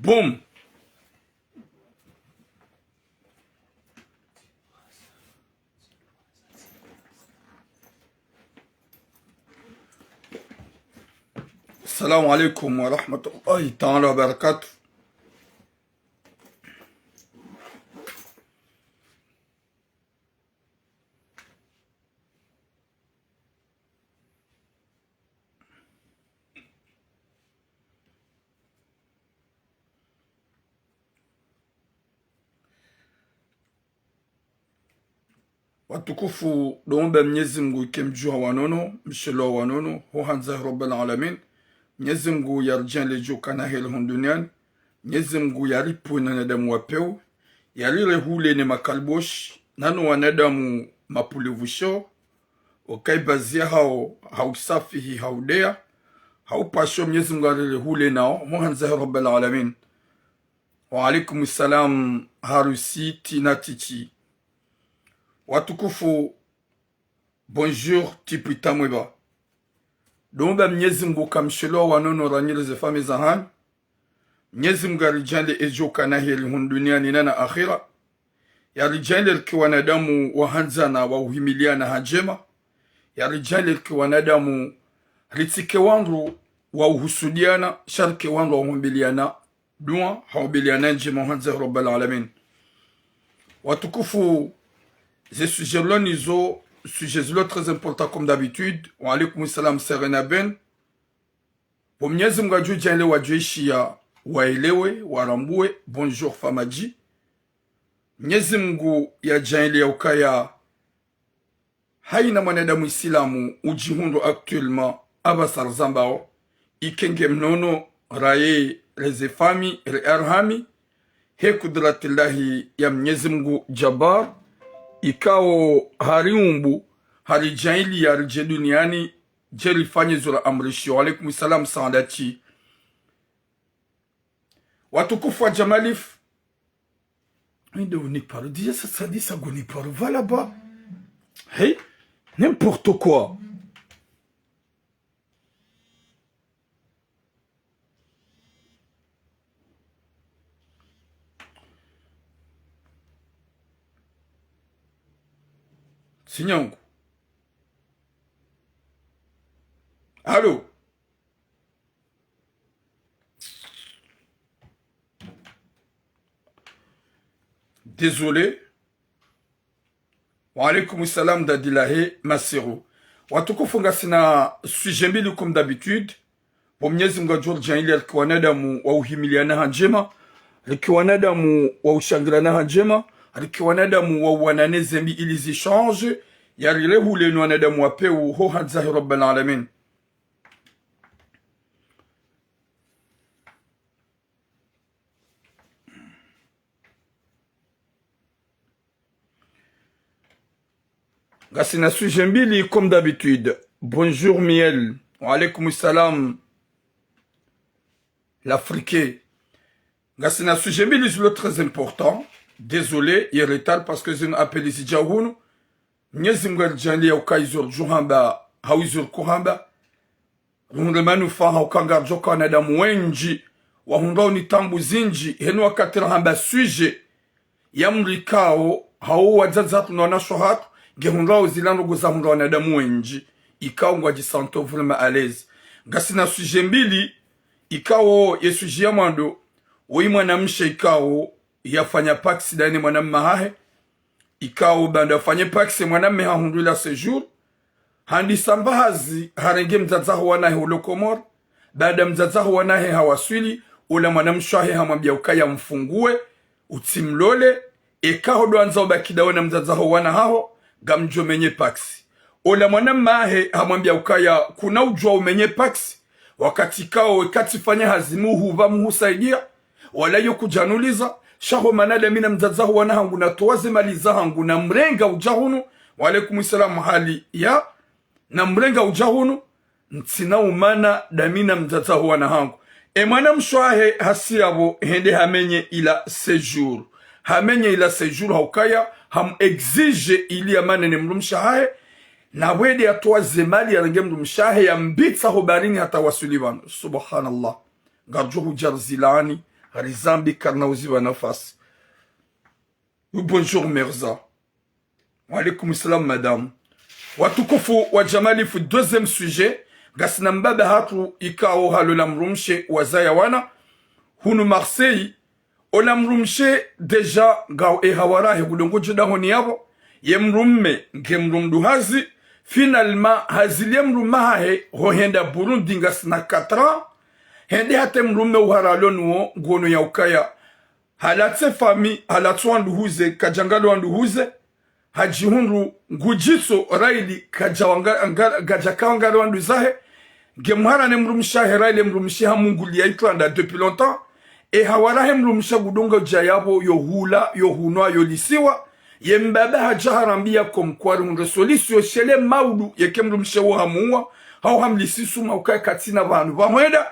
Boum. Assalamu alaikum wa rahmatullahi ta'ala wa barakatuh. Watukufu doomba Mwenyezi Mungu ikemjua wanono mshelo wanono huhanza rabbil alamin. Mwenyezi Mungu yarjan lejo kana hel duniani. Mwenyezi Mungu yaripu na nadamu wapeu yarire hule ni makalbosh nano wanadamu mapulevusho okaibazia hao hausafihi haudea haupasho. Mwenyezi Mungu yarire hule nao huhanza rabbil alamin. Wa alaikum salam harusi tinatichi. Watukufu bonjour tipita mweba domba Mwenyezi Mungu kamshelo wanono ranyile zefame zahan. Mwenyezi Mungu arijali ejo kana hili duniani na akhira yarijali kiwanadamu wahanzana wa uhimiliana hajema yarijali kiwanadamu ritike wangu wa uhusudiana sharke wangu wa uhimiliana dua haubiliana njema hanza rabbal alamin. Watukufu ces sujets-là, ils ont sujets-là très importants comme d'habitude. Wa alaikum salam Serena Ben. Pour Mwenyezi Mungu ajue jale wajuishia waelewe warambue. Bonjour Famaji. Mwenyezi Mungu ya jale ya ukaya haina mwanadamu Islamu ujihundo actuellement abasar zambao ikenge mnono raye rezefami rearhami he kudratillahi ya Mwenyezi Mungu Jabbar ikao hariumbu harijaili ya rije duniani jerifanye zura amrishi. Wa alaikum salam saadati. Watukufu wa Jamalif mais on y parle déjà ça dit ça on y parle va là-bas hey n'importe quoi. Sinyangu. Allô? Désolé. Wa alaikum salam dadilahe masero. Watukufunga sina sujet mbili comme d'habitude. Pour Mwenyezi Mungu ajue jangili alkiwanadamu wa uhimiliana hanjema, alkiwanadamu wa ushangilana hanjema, alkiwanadamu wa wananeze mbi ili zichange yarile hule no wanadamu wapeu ho hadzahi rabbil alamin. Gasina sujet mbili comme d'habitude. Bonjour Miel. Wa alaikum salam l'Afrique. Gasina sujet mbili c'est très important. Désolé, il retard parce que je n'appelle ici Jahoun. Mwenyezi Mungu alijali ya ukaizur juhamba hawizur kuhamba. Rundemanu fa haukanga joka na damu wenji wa hundao ni tambu zinji henu wakatira hamba suje ya mrikao hao wadzadzatu na wanashohatu gehundao zilando goza hundao na damu wenji ikao ngwajisanto vraiment à l'aise. Gasina suje mbili ikao yesuje ya mwando woi mwanamshe ikao yafanya paksi dani mwanamme hahe ikao banda fanye paksi mwanamme hahundula sejour handi sambahazi harenge mzazaho wanahe ulokomor baada mzazaho wanahe hawaswili ula mwanamshahe hamwambia ukaya mfungue utimlole ekaho doanza ubakida wana mzazaho wanahaho gamjo menye paksi ula mwanamme hahe hamwambia ukaya kuna ujua umenye paksi wakati kao katifanya hazimu huva muhusaidia wala yoku januliza shaho manada mina mzazahu wanahangu na towaze maliza hangu na mrenga ujahunu. Wa alaikum salam hali ya na mrenga ujahunu ntina umana damina mzazahu wanahangu mwana mshwahe hasiyabo hende hamenye ila sejour hamenye ila sejour haukaya ham exige ili amane ni mrumshahe na wede ya towaze mali ya renge mrumshahe ya mbitsa hobarini hata wasulivano. Subhanallah garjuhu jarzilani rizambi karna uziwa nafasi. Bonjour Merza. Wa alaikum salam madame. Watukufu wa jamalifu, deuxième sujet. Gasina mbabe hatu ikao halola mrumshe wazaya wana. Hunu Marseille. Ola mrumshe deja gao hawarahe gudongo jida honi yabo. Ye mrumme nge mrumdu hazi. Finalement hazilie mrumma hahe hohenda Burundi ngasina 4 ans. Hende hate mrumme uharalonuo gono ya ukaya. Halatse fami halatsu wanduhuze kajangalo wanduhuze. Hajihunru ngujitso raili kajakawangalo wanduzahe. Gemhara ne mrumisha heraile mrumisha munguli ya Itlanda depuis longtemps. E hawarahe mrumisha gudonga jayabo yohula yohunwa yolisiwa. Yembabe hajaharambia komkwari unresolisio shele maudu yeke mrumisha wahamuwa. Hau hamlisisu maukai katina vanu vamweda.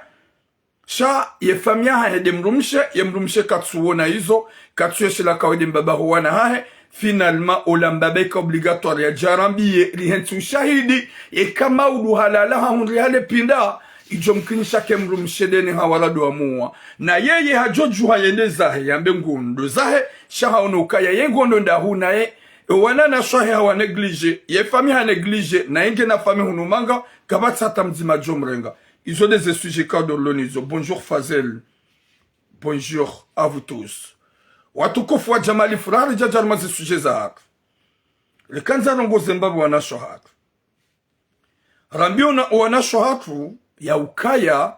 Sha ye famia hae de mrumishe katsuona hizo. Katsuye shela kawede mbaba huwana hae. Finalement, olambabe ka obligatoire ya jarambi rihentu shahidi e kama udu halala haunri hale pinda ijomkinisha kemrumishe deni hawaladu wa muwa na yeye hajoju hayende zahe yambe ngundo zahe shaha unukaya yengondo ndahuna wana na shahe hawa neglige ye fami ha neglige na yenge na fami hunumanga kabati hata mzima jomrenga izo des sujets kadro lonizo. Bonjour Fazel, bonjour à vous tous. Watukufu wa jamali furari jajarmazi suje za hatu. Likanza rongo Zimbabwe wanasho hatu. Rambio wanasho hatu ya ukaya.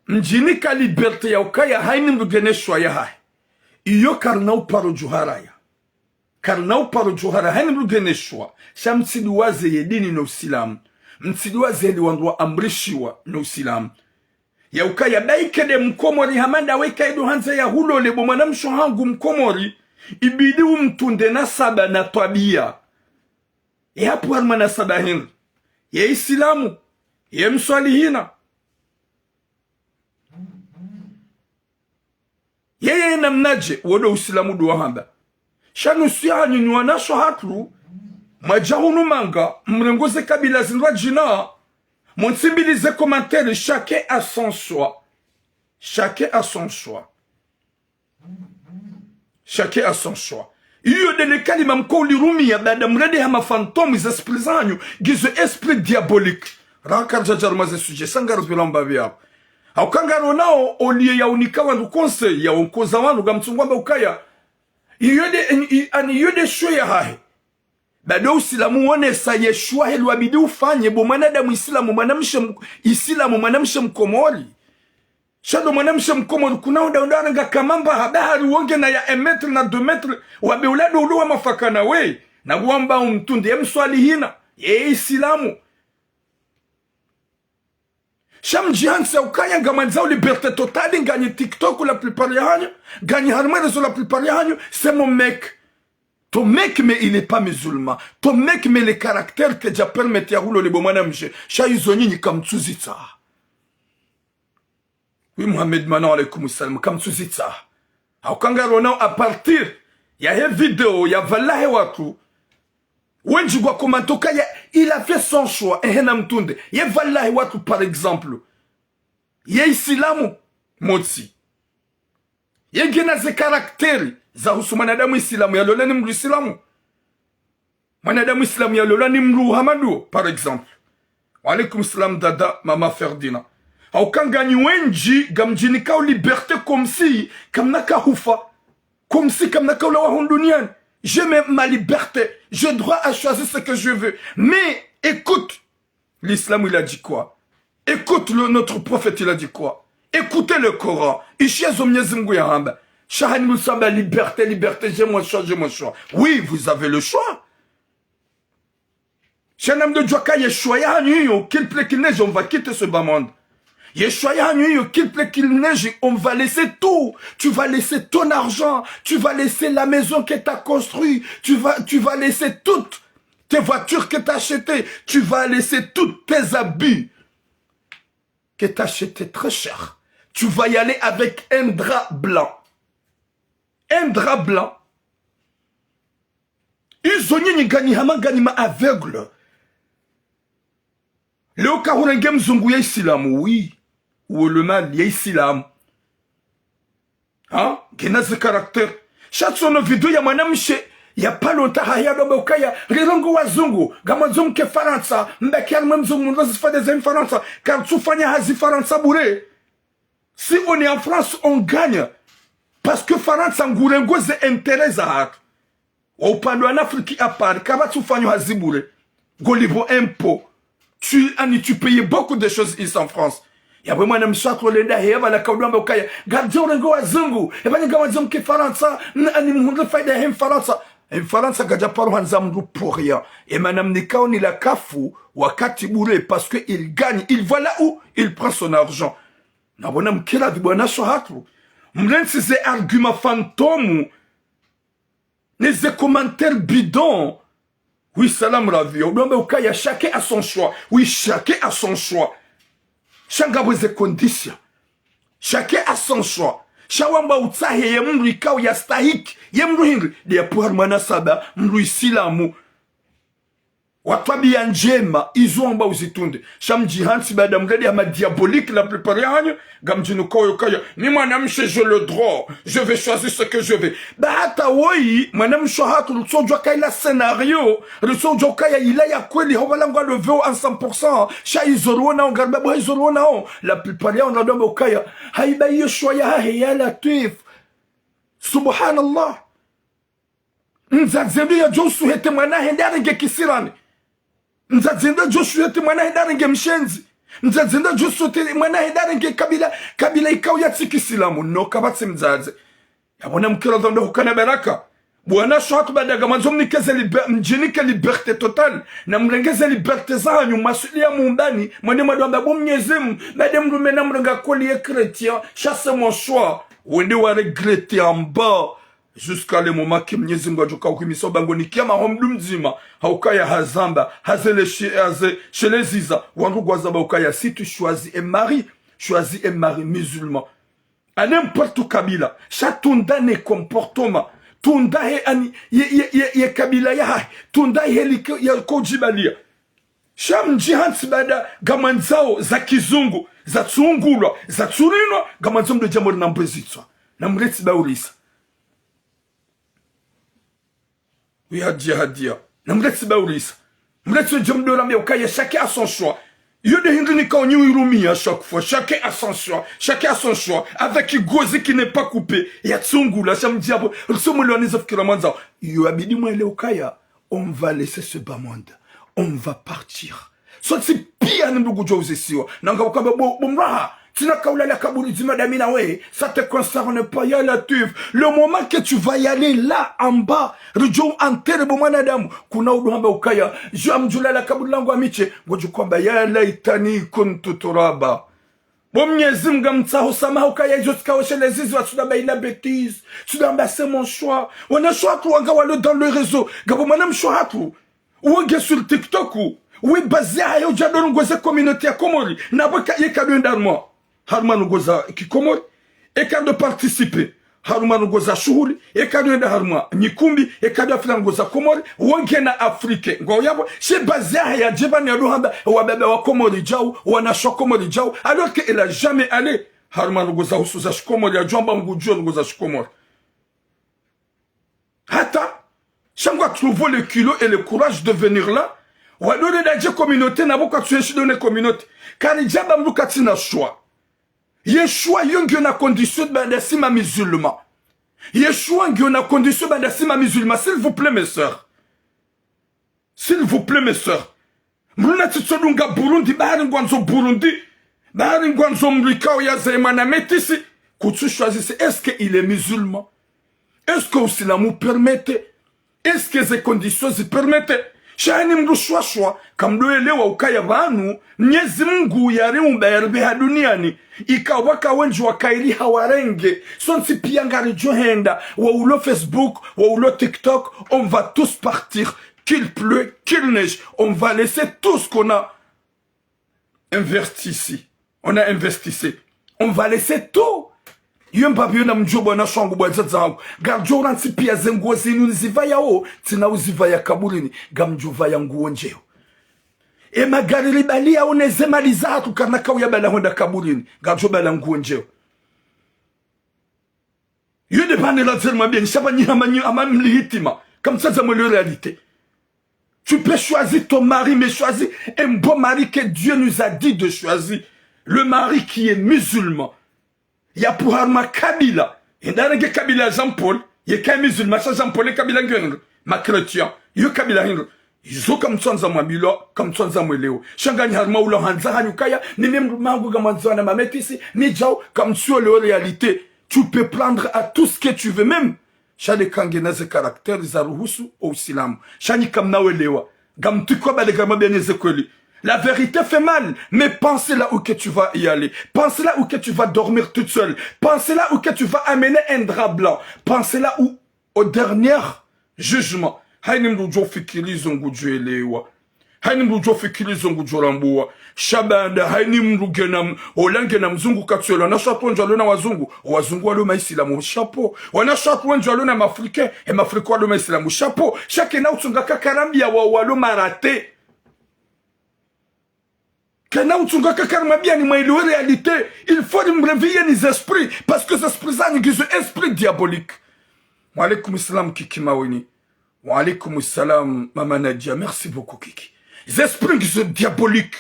Mjinika liberte ya ukaya haini mrugeneshwa ya hai. Iyo karnau paro juhara ya. Karnau paro juhara haini mrugeneshwa. Sha mtsiduwaze yedini na usilamu. Mtsiduwaze heli wandua amrishiwa na usilamu. Ya ukaya daikede mkomori hamanda weka edu hanze ya hulo lebo manamsho hangu mkomori ibidi umtunde na saba na tabia ya hapu harma na saba hini ya isilamu ya mswalihina ya namnaje wodo usilamu duwa hamba shanu siya nyunyua nasho hatlu majahunu manga mrengoze kabila zinwa jina. Monsibiliser commentaire, chacun à son choix. Chacun à son choix. Chacun à son choix. Iyo de nekali mamko lirumi ya bada mrede hama fantôme is esprit zanyu gizo esprit diabolique. Rakar jajarmaze sujet sangaro pilamba vya. Au kangaro nao olie ya unikawa ndu conseil ya unkoza wandu gamtsungwamba ukaya. Iyo de show ya hahe. Bado usilamu wone sa Yeshua helu wabidi ufanye bo mwanadamu isilamu mwanamshe mkomori. Shado mwanamshe mkomori kuna unda nga kamamba habari wonge na ya 1 metre na 2 metre wabe ulado uluwa mafakana we. Na wamba umtunde ya mswali hina. Ye isilamu. Sham jihansi ya ukaya nga manzao liberte totali nganye TikTok la plupart ya hanyo. Nganye harmarezo la plupart ya hanyo. C'est mon mec. Ton mec, mais il n'est pas musulman. Ton mec, mais le caractère que j'ai permis à rouler le bon madame, Chaïzoni ni comme Tsuzitsa. Oui, Mohamed Manon, alaykoum salam, comme Tsuzitsa. Au Kangarona, à partir, il y a une vidéo, il y a Valahe Watu. Wenji Guakomantoka, il a fait son choix, et Henam Tunde. Il y a Valahe Watu, par exemple. Il y a Isilamu, Motsi. Il y a Genaze caractère. Zahusu manadamu isilamu ya lola ni mru isilamu. Manadamu isilamu ya lola ni mru Hamadu, par exemple. Wa alaikum salam dada, mama Ferdina. Au kangani wenji, gamjini kao liberté comme si, kamnaka hufa. Comme si kamnaka ula wahundunian. J'ai ma liberté. J'ai droit à choisir ce que je veux. Mais, écoute, l'islam il a dit quoi? Écoute notre prophète il a dit quoi? Écoutez le Coran. Ishi azomnyezungu ya hamba. Shahan Moussamba, liberté, liberté, j'ai mon choix, j'ai mon choix. Oui, vous avez le choix. Shanam de Djwaka, Yeshua Yahanyu, qu'il plaît qu'il neige, on va quitter ce bas monde. Yeshua Yahanyu, qu'il plaît qu'il neige, on va laisser tout. Tu vas laisser ton argent, tu vas laisser la maison que tu as construite, tu vas laisser toutes tes voitures que tu as achetées, tu vas laisser tous tes habits que tu as achetés très cher. Tu vas y aller avec un drap blanc. Un drap blanc. Ils ont ni gagné ma aveugle. Le Kahurengem Zungu ya Islam, oui. Ou le mal, ya Islam. hein genazi caractère chatsono video ya mwanamshe ya palonta haya dobe ukaya rirongo wazungu gamazum ke Faransa mbeki almemzum ndozi fade zem Faransa car tufanya hazi Faransa bourré. Si on est en France on gagne parce que Faransa ngurengo ze intérêt za hatu wa upande wa Afrique à part kama tufanya hazi bourré golibo impôt tu payais beaucoup de choses ici en France. Ya bwe mwana mswako lenda heva la kaudamba ukaya gadjo rengo wazungu ebanye gamazum ke Faransa ani mhunde faida hem Faransa. Faransa gaja paro hanzamdu pour rien. Et madame Nikao ni la kafu wakati bourré parce que il gagne. Il voit là où il prend son argent. Nabona mkela vibwana shohatu. Mlensi ze arguments fantômes. Les commentaires bidons. Oui, salam ravi. Odombe ukaya chacun a son choix. Oui, chacun a son choix. Chacun a ses conditions. Chacun a son choix. Shawamba utahe ye mru ikao ya stahiki ye mru hingri dia puhar manasaba mru isilamu watabia njema izo amba uzitunde shamji hansi bada mredi ama diabolique la plupart yanyu gamjinu koyo kaya ni mwanamshe je le droit je vais choisir ce que je vais ba hata woi mwanamsho hatu lusojwa kaila scénario lusojwa kaya ila ya kweli hobala ngwa le veo en 100% sha izorona on garba bo izorona on la plupart yanyu nadomba ukaya haiba hiyo shoya hahe latif subhanallah nzazendo ya josu hete mwana hendare nge kisirani nzazenda Joshua te mwana hedare nge mshenzi nzazenda Joshua te mwana hedare nge kabila ikao ya tikisilamu no kabatse mzaze yabona mkira dhondo hukana baraka bwana shwatu badaga manzom nikeze mjinike liberté totale na mlengeze liberté zanyu masulia muundani mwene mwadwamba bumnyezimu bade mrume na mrenga koli ye chrétien chasse mon choix wende wa regretter en bas jusqu'à le moment que Mwenyezi Mungu ajoka ukimisa bango nikiama homdu mzima haukaya hazamba hazele chez les Isa wandu gwazaba ukaya si tu choisis un mari musulman à n'importe où kabila chatunda ne comportement tunda he ani ye kabila ya tunda he ya kojibalia sham jihans bada gamanzao za kizungu za tsungulwa za tsurinwa gamanzo mdo jambo na mbezitswa na mretsi baulisa. Oui, hadia. Namretsi baulisa. Mretsi jamdo rambe ukaya chacun a son choix. Yode hindini ka onyi irumi à chaque fois. Chacun a son choix. Chacun a son choix. Avec gozi qui n'est pas coupé. Ya tsungula sham diabo. Rusomo le anizof kiramanza. Yo abidi mo ele ukaya. On va laisser ce bas monde. On va partir. Soit si pia n'imbugu jose siwa. Nanga wakaba bomraha. Ça te concerne pas, ya latif. Le moment que tu vas y aller là en bas, rejo enterre bo mwanadamu kuna uduhamba ukaya jamjula la kaburi langu amiche ngoju kwamba ya laitani kuntu turaba bo Mwenyezi Mungu mtsaho sama ukaya hizo tukawashe lezizi wa tudamba ina bêtise tudamba c'est mon choix wana choix tu wanga wale dans le réseau gabo manam choix tu wanga sur TikTok ou basé à yo jadoro ngoze communauté ya Komori na boka yekadu ndarmo harmanu goza kikomori ekado participer harumanu goza shuhuri ekado enda haruma nyikumbi ekado afila goza Komori wonke na Afrique ngo yabo she bazia ya jebani ya ruhamba wa baba wa Komori jao wana Komori jao alors que elle a jamais allé harumanu goza usuza Komori ya jomba ngujo goza Komori hata changwa trouver le kilo et le courage de venir là wa donner la communauté na boka tu es donner communauté car jaba mlukati na choix Yeshua yongi na condition bandasima musulman. Yeshua yongi na condition bandasima musulman. S'il vous plaît mes sœurs. S'il vous plaît mes sœurs. Mruna titsodunga Burundi. Bahari ngwanzo Burundi. Bahari ngwanzo mrikao ya zaimana metisi. Koutu choisissez. Est-ce qu'il est musulman? Est-ce que cela nous permettait? Est-ce que ces conditions se permettaient? Shani mdu shwa kamdo elewa ukaya banu Mwenyezi Mungu yariumba yarbiha duniani ikawaka wenji wakaili hawarenge sonsi pia ngari johenda wa ulo Facebook wa ulo TikTok on va tous partir qu'il pleut qu'il neige on va laisser tout ce qu'on a investi ici on a investi on va laisser tout yemba biona mjobo na shangu bwaza zangu garjora nsipia zenguo zinu nzivaya o tina uzivaya kaburini gamjuvaya nguo njeo e magari libalia unezemaliza hatu karnaka uyabala honda kaburini garjoba la nguo njeo Yo ne pas la tellement bien, ça va ni amam légitime. Comme ça, c'est la réalité. Tu peux choisir ton mari, mais choisir un bon mari que Dieu nous a dit de choisir. Le mari qui est musulman. Il y a pour Arma Kabila. Il y a un Kabila Jean-Paul. Il y a un musulman. Jean-Paul et Kabila Ngeng. Ma chrétien. Il y a Kabila Ngeng. Ils ont comme ça, comme ça, Léo. Shangani Harma ou Lohanza Hanukaya. Ni même Mango Gamanzana Mametisi. Ni Jao. Comme sur la réalité. Tu peux prendre à tout ce que tu veux même. Shani Kangena ze caractère Zaruhusu au Islam. Shani Kamnawe Lewa. Gam Tukoba de Gama Benezekoli. La vérité fait mal, mais pense là où que tu vas y aller. Pense là où que tu vas dormir toute seule. Pense là où que tu vas amener un drap blanc. Pense là où, au dernier jugement, Haïnim Lujo Fikiri Zonguju Elewa. Haïnim Lujo Fikiri Zonguju Ramboa. Shabanda, Haïnim Lugenam, Olangenam Zungu Katsuela. On a chapeau un jalona wazungu. Wazungu aloma isilamu chapeau. On a chapeau un jalona m'africain. Et m'africain aloma isilamu chapeau. Chacun a outunga kakarambia wa waloma raté. Kana utunga kakarma bien ni maïlo réalité. Il faut me réveiller les esprits. Parce que ces esprits ça n'est que esprit diabolique. Wa alaikum salam Kiki Maweni. Wa alaikum salam Mama Nadia. Merci beaucoup Kiki. Les esprits qui sont diaboliques.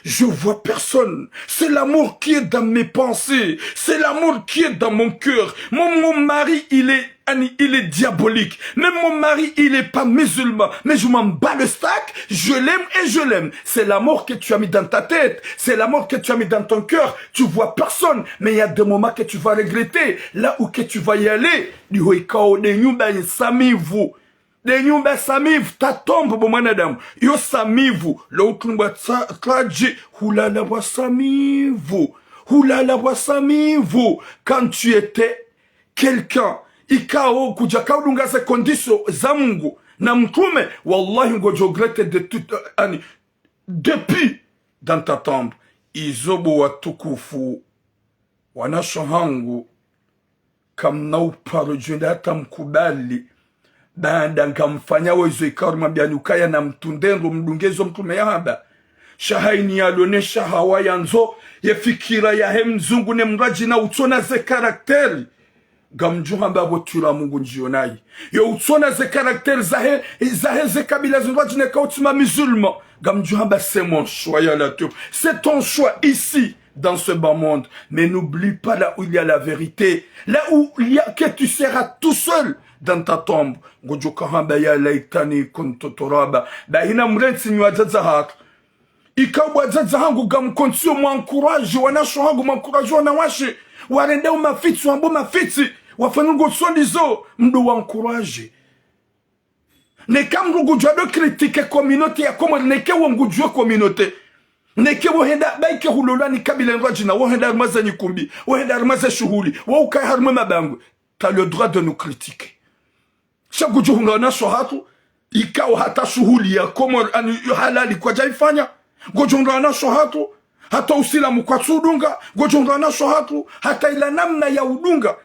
Je vois personne. C'est l'amour qui est dans mes pensées. C'est l'amour qui est dans mon cœur. Mon mari, il est diabolique. Même mon mari, il est pas musulman. Mais je m'en bats le stack. Je l'aime et je l'aime. C'est l'amour que tu as mis dans ta tête. C'est l'amour que tu as mis dans ton cœur. Tu vois personne. Mais il y a des moments que tu vas regretter. Là où que tu vas y aller. Du hoikao de nyumba samivu. De nyumba samivu ta tombe bo mwanadamu. Yo samivu. L'autre mwa traji. Hulala wa samivu. Hulala wa samivu. Quand tu étais quelqu'un. Ikao kujaka udunga se kondiso za Mungu. Na mtume. Wallahi ngojogrete de toute année. Depuis dans ta tombe. Izobo watukufu. Wanashohangu. Kamna uparujunda hata mkubali. Banda nkamfanya wezo ikaru mabianukaya na mtundendo mdungezo mtume yaba. Shahaini yalonesha hawa yanzo. Yefikira ya hemzungu ne mraji na utona ze karakteri. Gamjuha mbabo tula Mungu njionai. Yo utona ze karakteri zahe ze kabila zunwaji ne kautuma musulman. Gamjuha mba c'est mon choix ya la tour. C'est ton choix ici. Dans ce bas monde. Mais n'oublie pas là où il y a la vérité. Là où il y a que tu seras tout seul dans ta tombe. Gojokaramba ya laitani kontotoraba. Ba ina mrensi nywa zazahat. Ikawa zazahangu gamkonsio mwankuraji. Wanasho hangu mwankuraji wanawashi. Warende umafiti wambo mafiti. Wafanungo sondizo. Mdo wankuraji. Neka mrugujwa do kritike communauté ya komo. Neke wangujwa communauté. Neke wohenda baike hulola ni kabila njina wohenda armaza nyikumbi wohenda armaza shughuli wauka harma mabangu. T'as le droit de nous critiquer. Chaque jour on a hatu ikao hata shughuli ya komo halali kwa jaifanya gojonga na hatu hata usilamu kwa tudunga gojonga na hatu hata ila namna ya udunga.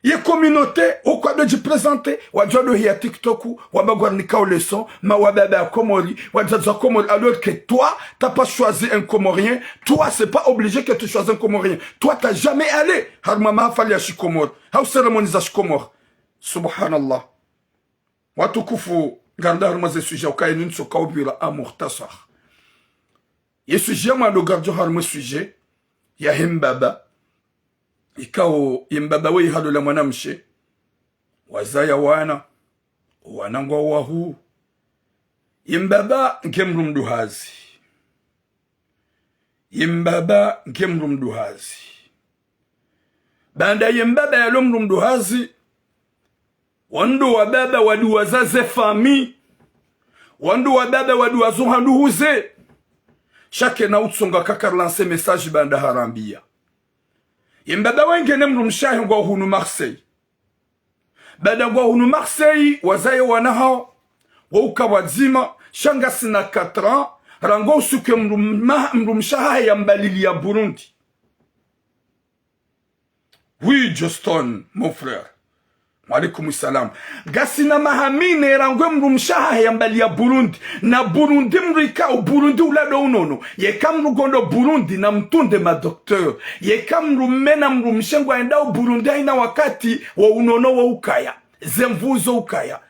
Ye communauté au quoi de présenter wajodo hiya TikTok wabagwa nikao leçon ma wababa komori wajaza komori alors que toi t'as pas choisi un comorien. Toi c'est pas obligé que tu choisis un comorien. Toi t'as jamais allé harma mahafali ya shikomor how cérémonie za shikomor. Subhanallah watukufu garda harma ze sujet ukaye nunso kaubira amurtasar. Ye sujet ma do gardo harma sujet ya himbaba ikao yimbaba wei halo la mwanamshe wazaya wana ngwa wahu yimbaba nkemru mduhazi yimbaba nkemru mduhazi banda yimbaba yalo mru mduhazi wando wa baba wadu wazaze fami wando wa baba wadu wazuhandu huze shake na utsonga kakar lancer message banda harambia yimbaba wenge nemru mshahi ngwa hunu Marseille. Bada ngwa hunu Marseille, wazaye wanahao, wauka wadzima, shanga sina 4 ans, rango usuke mru mshahi ya mbalili ya Burundi. Oui, Justin, mon frère. Walaikum salam. Gasina mahamine rangwe mrumshaha yambali ya Burundi. Na Burundi mrika o Burundi ulado unono. Yeka mrugondo Burundi na mtunde madokteur. Yeka mrumena mrumshengwa enda o Burundi haina wakati wa unono wa ukaya. Zemvuzo ukaya.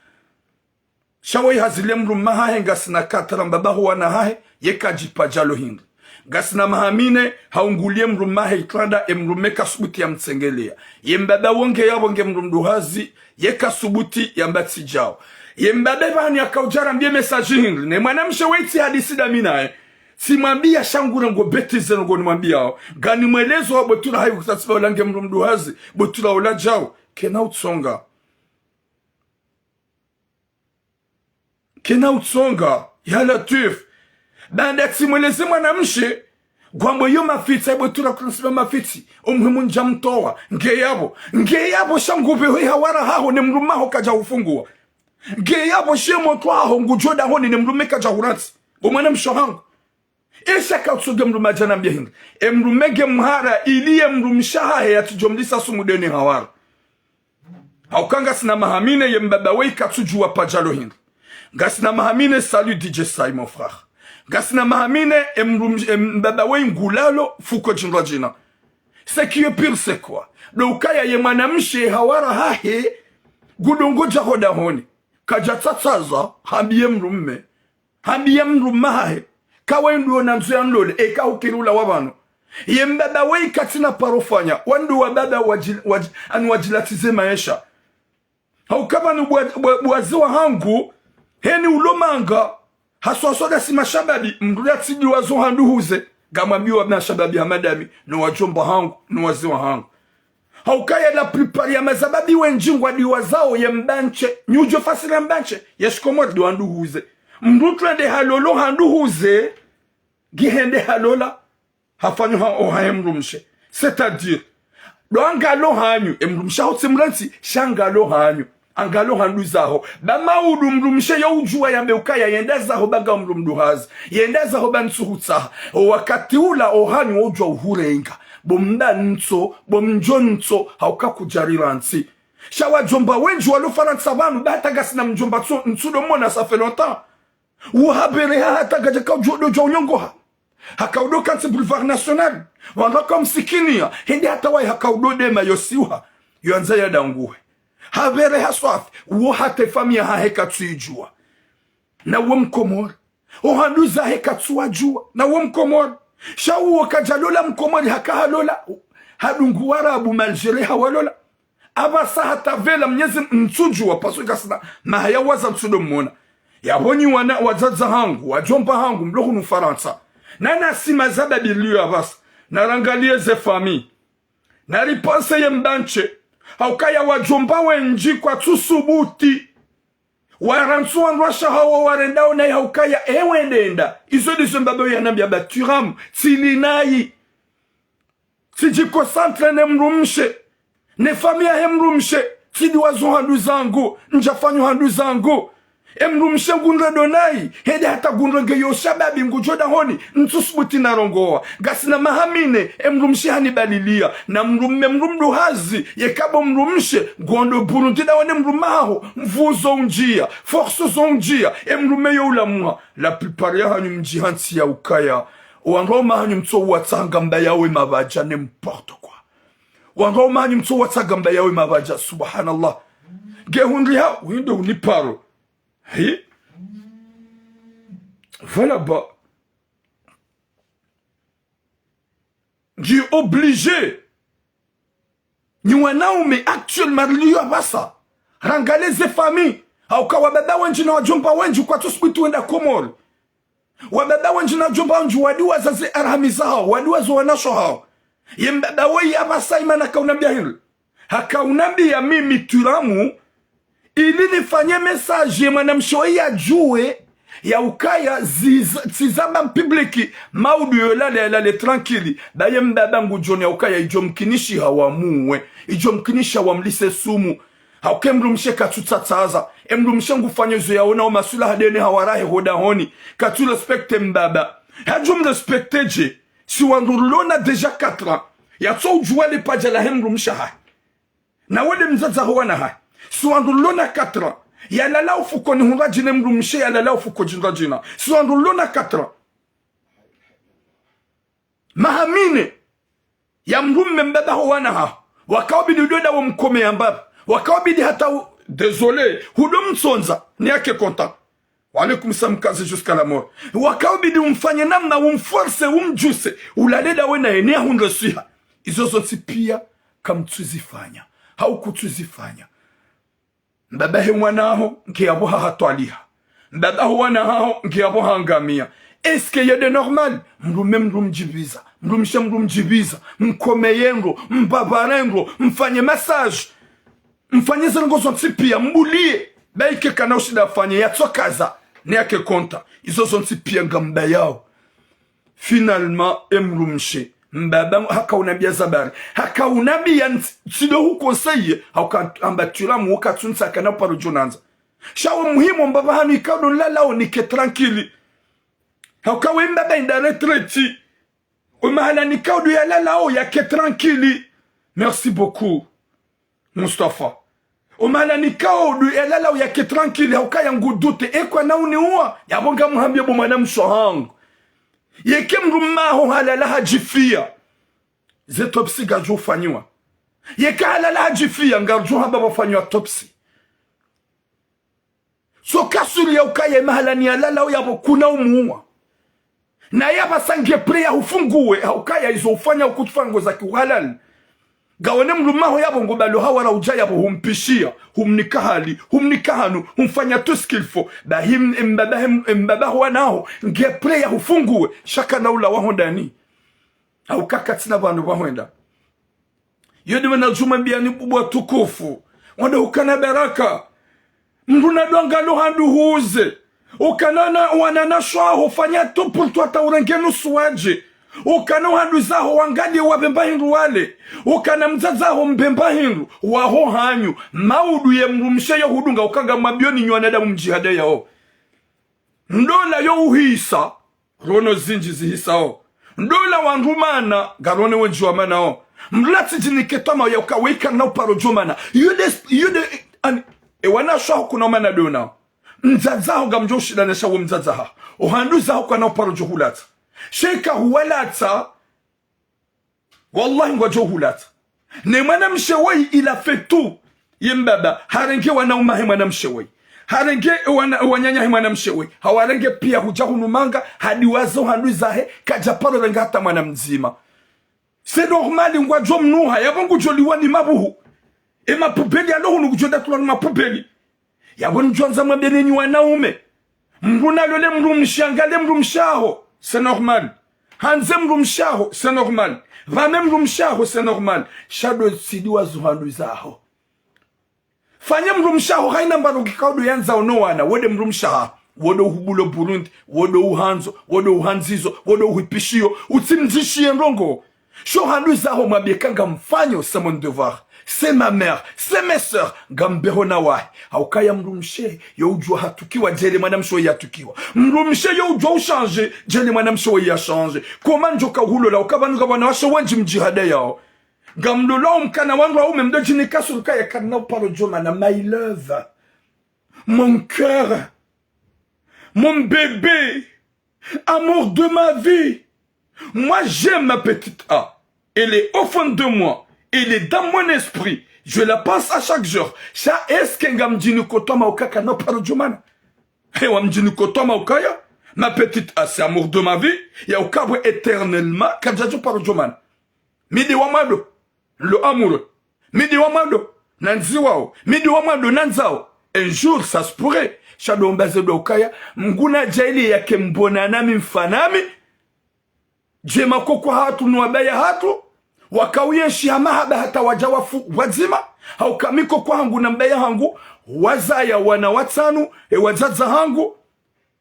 Shawai hazile mrumaha he gasina katara mbaba huwa na hae. Yeka jipajalo hindi. Gasina mahamine haungulie mrumahe itranda emrumeka subuti ya mtsengelea. Yembaba wonge ya wonge mrumduhazi yeka subuti ya mbati jao. Yembaba vani ya kaujara mbie mesaji hingli. Ne mwanamshe weiti hadisi daminae. Simambia shangura ngo beti zeno ngo nimambia hao. Gani mwelezo wa botura hayu kutasiba ulange mrumduhazi. Botura ula jao. Kena utsonga. Kena utsonga. Ya Latif. Banda timweleze mwanamshe gwambo yo mafiti ebo tura kunsiba mafiti umhimu njamtoa ngeyabo shangube ho hawara haho ne mrumaho kaja ufungua ngeyabo shemo twaho ngujoda ho ne mrume kaja uranti bo mwanamsho hangu esha katsuge mruma jana mbihinga emrumege mhara iliye mrumshaha ya tujomlisa sumudeni hawara haukanga sina mahamine yembaba wei katujua pajalo hinga gasina mahamine salut DJ Sai mon frère. Gasina mahamine mbaba ngulalo fuko jinrajina. Ce qui est pire c'est quoi? Le ukaya ye mwanamshe hawara hahe gudongo jahoda honi. Kajatsatsaza hambiye mrumme. Hambiye mrumahe. Kawe nduo na nzuya nlole eka ukirula wabano. Ye mbaba katina parofanya. Wandu wababa wajilatize maisha. Haukaba nubuwaziwa hangu heni ulomanga. Haswasoda si mashababi mdulia tsidi wazo handu huze gamambiwa na shababi hamadami no wajomba hangu no waziwa hangu haukaya la prepare ya mazababi wenjingwa diwazao ye mbanche nyujo fasile mbanche yeshkomodi handu huze mdutrende halolo handu huze gihende halola hafanyu ohaemrumshe c'est-à-dire do angalo hanyu emrumsha hotsimranti shangalo hanyu angalo handu zaho bama udumrumshe yo ujua ya meukaya yenda zaho baga mrumduhazi yenda zaho bansuhutsa wakati ula ohanyu ujua uhurenga bomda nso bomjo nso hauka kujariransi shawa jomba wenju walufaransa banu bata gasina mjomba nsudo mona ça fait longtemps uhabere hata gajaka ujodo jonyongoha hakaudo kansi boulevard national wanga comme sikinia hindi hata wai hakaudo dema yosiuha yuanza ya danguhe havere haswafi uo hate famia haheka tuijua na uo mkomori ohanduza heka tuajua na uo mkomori shau wakajalola mkomori haka halola hadungu warabu maljere hawalola abasa hata vela mnyezi mtujua pasu ikasina mahaya waza mtudo mwona yabonyi wana wazaza hangu wajomba hangu mlohu nufaransa nana sima zaba biliyo abasa narangalie ze fami naripanse ye mbanche haukaya wajomba wenji kwa tusubuti waransu wanrasha hawa warendao na haukaya ewendenda izo dizo mbabo ya nambia baturamu tilinayi tijiko santre ne mrumshe ne famia he mrumshe tidi wazo handu zangu njafanyu handu zangu emrumshe gundra donai hede hata gundra ngeyo shababi ngujoda honi ntusubuti narongoa gasina mahamine emrumshe hanibalilia na mrumdu hazi yekabo mrumshe gondo Burundi da wane mrumaho mvuzo unjia force zonjia emrume yo ulamwa la plupart ya hanyu mjihansi ya ukaya wangoma hanyu mto watanga mbayawe mabaja n'importe quoi wangoma hanyu mto watanga mbayawe mabaja subhanallah gehundri ha windo uniparo. Hey. Voilà bas. J'ai obligé. Nous mais actuellement liyo abasa. Rangale ze famille. Hauka wabada wenji na wajomba wenji kwa tusipitu wenda Komori. Wabada wenji na wajomba wenji wadiwa zaze arhamiza hao. Wadiwa zo wanasho hao. Yembada wei abasa imana kaunambia hili. Hakaunambia mimi turamu. Ili nifanye message ya mwanamsho ya jue ya ukaya zizama mpubliki maudu yolale tranquili baye mbaba ngujoni ya ukaya ijomkinishi hawamuwe ijomkinishi hawamlise sumu hauke mrumshe katutataza emrumshe ngufanyezo ya ona masula hadene hawarahe hoda honi katu respecte mbaba hajum respecte je si wandurlona deja 4 ans ya tso ujua le paja la hemrumshe hai na wede mzaza huwa na hai suandu lona 4 ans yalala ufuko ni hunga jine mrumshe yalala ufuko jinda jina suandu lona 4 ans mahamine ya mrumme mbeba wana ha wakawabidi udoda wa mkome yambaba wakawabidi hata désolé hudo msonza ni yake konta walikum samkazi jusqu'à la mort wakawabidi umfanye namna umforce umjuse ulaleda wena enea hunresuha izo zonsi pia kamtuzifanya haukutuzifanya mbabahe mwanaho nkiyaboha hatwaliha mbabaho wanaho nkiyaboha ngamia eske yede normal mrume mrumjibiza mrumisha mrumjibiza mkomeyengo mbabarengo mfanye massage mfanye zengo zonsi pia mbulie baike kana ushida fanye yatsokaza ne yake konta izo zonsi pia ngamba yao finalement emrumshe mbaba haka unabia zabari haka unabia tsido hukonseye hauka ambatula muka tsunsa kana paro jonanza shawo muhimu mbaba hanu ikado lalao nike tranquille hauka wembaba inda retraite umahala nikado ya lalao yake tranquille merci beaucoup Mustafa umahala nikado ya lalao yake tranquille hauka yangu dute ekwa na uniua yabonga muhambia bo madame Sohang yeke mrumaho halala hajifia zetopsi gajo fanywa yeke halala hajifia ngajo haba bafanywa topsi so kasuri ya ukaye mahala ni halala yabo kuna umuua na yaba sange preya ufunguwe ukaya izo ufanya ukutufango za kihalal gawene mrumaho yabo ngobalo hawara ujaya bo humpishia humnikahali humnikahanu humfanya tout ce qu'il faut bahim mbaba wanao nge preya ufunguwe shaka na ula wahondani au kakatina bantu bahonda yodi wana juma biani bubwa tukufu wanda ukana baraka mruna donga lo handu huze ukanana wanana shwa hufanya tu pour toi ta urengenu suwaje ukana handu zaho wangali wabemba hindu wale ukana mzazaho mbemba hindu waho hanyu maudu ye mrumshe yo hudunga ukanga mabioni nywanada mjihade yao ndola yo uhisa rono zinji zihisao ndola wanrumana garone wenjwa manao mlati jiniketama ya ukaweka na uparo jomana yude wana shwa kuna mana dona mzazaho gamjoshida na shawo mzazaha uhandu zaho kana uparo johulata sheka huwalata wallahi ngwa johulata ne mwana mshewai ila fetu yembaba harenge wana umahe mwana mshewai harenge wanyanya mwana mshewai hawarenge pia hujahunumanga hadi wazo handu zahe kajaparo renga hata mwana mzima c'est normal ngwa jomnuha yabongu joliwa ni mabuhu ema pupeli alohunu kujoda tulani mapupeli yabonu jonza mwabeneni wanaume mbuna lole mrumshangale mrumshaho c'est normal hanze mrumshaho c'est normal vame mrumshaho c'est normal shado sidi wazuhandu zaho fanye mrumshaho haina mbaro kikaudo yanza onowana wode mrumshaha wodo hubulo Burundi wodo uhanzo wodo uhanzizo wodo uhipishio utsimzishie ndongo sho handu zaho mwabiekanga mfanyo c'est mon devoir c'est ma mère, c'est mes sœurs. Gambeho na wahi. Haukaya mrumshe, yo ujua hatukiwa, jele manamsho ya tukiwa. Mrumshe yo ujua uchange, jele manamsho ya change. Komanjo ka hulo la ukabanu kabana washo wanji mjihade yao. Gamlolo umkana wangu wa ume mdoji nikasu lukaya kana uparo jomana. My love, mon cœur, mon bébé, amour de ma vie. Moi j'aime ma petite A. Elle est au fond de moi. Elle est dans mon esprit. Je la pense à chaque jour. Cha eske nga mjini kotoma ukaka no paro jumana. Hewa mjini kotoma ukaya. Ma petite A, c'est amour de ma vie. Ya ukabwe éternellement. Kadjaju paro jumana. Midi wamado. Le amoureux. Midi wamado. Nanziwao. Midi wamado nanzao. Un jour, ça se pourrait. Shado mbaze do ukaya. Mguna jaili yake mbonanami mfanami. Jema koko hatu nuwabaya hatu. Wakawiye shihama hata wajawafu wazima haukamiko kwa hangu na mbaya hangu wazaya wana watanu wazaza hangu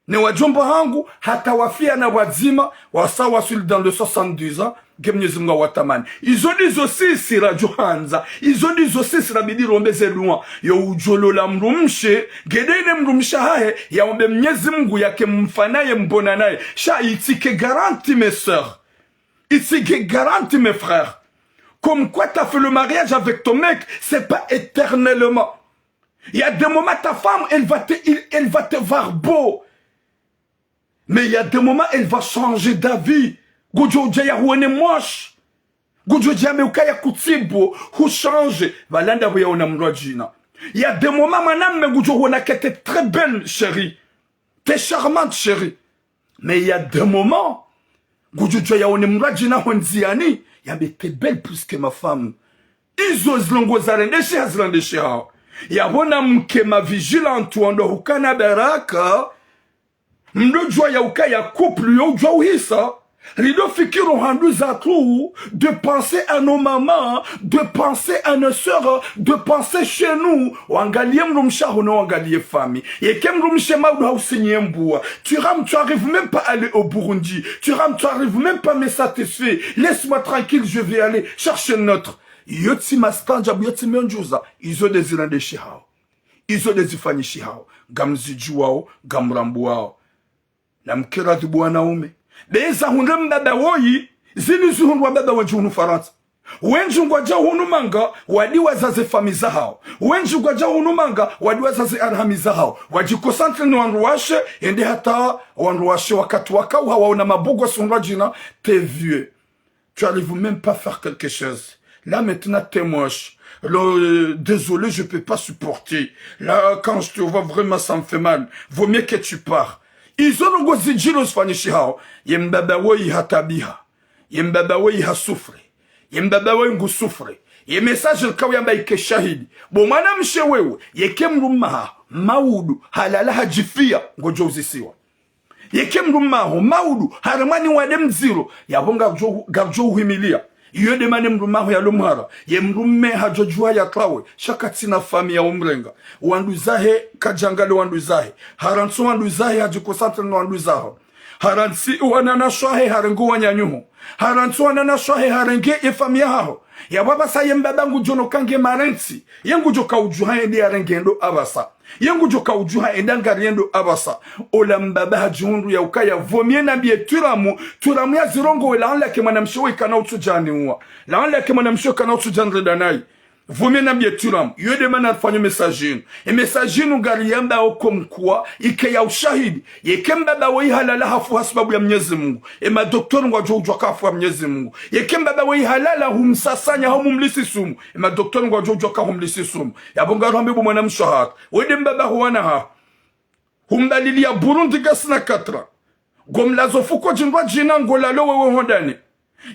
ne wajomba hangu hata wafia na wazima wasawa sul dans le 70 ans gemnyezi mga watamani izo dizo sisi la johanza izo dizo sisi la bidi rombeze luwa yo ujolo la mrumshe gedene mrumsha hae ya ombe mnyezi mngu yake mfanaye mbona naye sha itike garanti mes sœurs ici garanti mes frères. Comme quoi t'as fait le mariage avec ton mec, c'est pas éternellement. Il y a des moments, ta femme, elle va te voir beau. Mais il y a des moments, elle va changer d'avis. Goudjo Djaya Ouene moche. Goudjo Djame Ukaya Kutibo, ou change. Valanda Ouya Onamrojina. Il y a des moments, madame, mais Goudjo Ouena qui était très belle, chérie. T'es charmante, chérie. Mais il y a des moments, Goudjo Djaya Onemrojina Honziani, il y a t'es belle plus que ma femme. Izos Longozaren, de chez Hazlan de chez Hao. Yabona mkema vigilante wando hukana baraka mdojwa ya ukaya couple yo jwa uhisa lido fikiru handu zatu de penser à nos mamans, de penser à nos sœurs, de penser chez nous wangalie mrumsha hono wangalie famille yeke mrumsha maudu hausinye mbua tu arrives même pas à aller au Burundi, tu arrives même pas à me satisfaire, laisse-moi tranquille, je vais aller chercher notre yoti mastanjabu yoti mionjuza izo dezirande shihao izo dezifanyi shihao gamziju wao gamrambu wao na mkera dubu wanaume beza hunde mbaba woyi zini zuhundu wa baba wajunu Faransa wenju ngwaja hunu manga wadi wazaze famiza hao wenju ngwaja hunu manga wadi wazaze arhamiza hao wajikosantre ni wanruwashe ende hata wanruwashe wakati wakau hawa una mabugo sunrajina t'es vieux, tu arrives même pas faire quelque chose. Là, maintenant, t'es moche. Désolé, je peux pas supporter. Là, quand je te vois, vraiment, ça me fait mal. Vaut mieux que tu pars. Ils ont go zijiros fanishihao. Yembabawe hatabiha. Yembabawe hasufre. Yembabawe ngu sufre. Ye message l'kaw yamba ike shahidi. Bon, madame shewewe. Yeke mrumaha. Maudu. Halala hajifia. Ngojo uzisiwa. Yeke mrumaho. Maudu. Haramani wadem zero. Yabonga garjo uhimilia. Iyo demane mrumaho ya lumhara. Ye mrume hajojua ya klawe. Shakatina fami ya umrenga. Wanduzahe kajangale wanduzahe. Haransu wanduzahe hajikosantre na wanduzaho. Haransi wanana shwahe harengu wanyanyuho. Haransu wanana shwahe harenge ye fami ya hao. Ya baba sa yembaba ngujono kange marensi. Yengu joka ujuha ende ya rengendo abasa. Yengu joka ujuha ende ngariendo abasa. Ola mbaba hajundu ya ukaya vomie na biye turamu ya zirongo we laanla ke manamshewe kana utujani uwa. Laanla ke manamshewe kana utujani redanai. Vomie na biye turamu. Yode mana fanyo mesajinu. E mesajinu gari yamba oko mkua. Ike ya ushahidi. Yeke mbaba wei halala hafu hasibabu ya Mwenyezi Mungu. E madoktori ngwa jojwa kafu ya Mwenyezi Mungu. Yeke mbaba wei halala humsasanya humumlisi sumu. E madoktori ngwa jojwa kafu humlisi sumu. Ya bonga rambibu mwana mshahara. Wede mbaba huwana ha. Humdalili ya Burundi gasina katra. Gomlazo fuko jindwa jina ngolalo wewe hondani.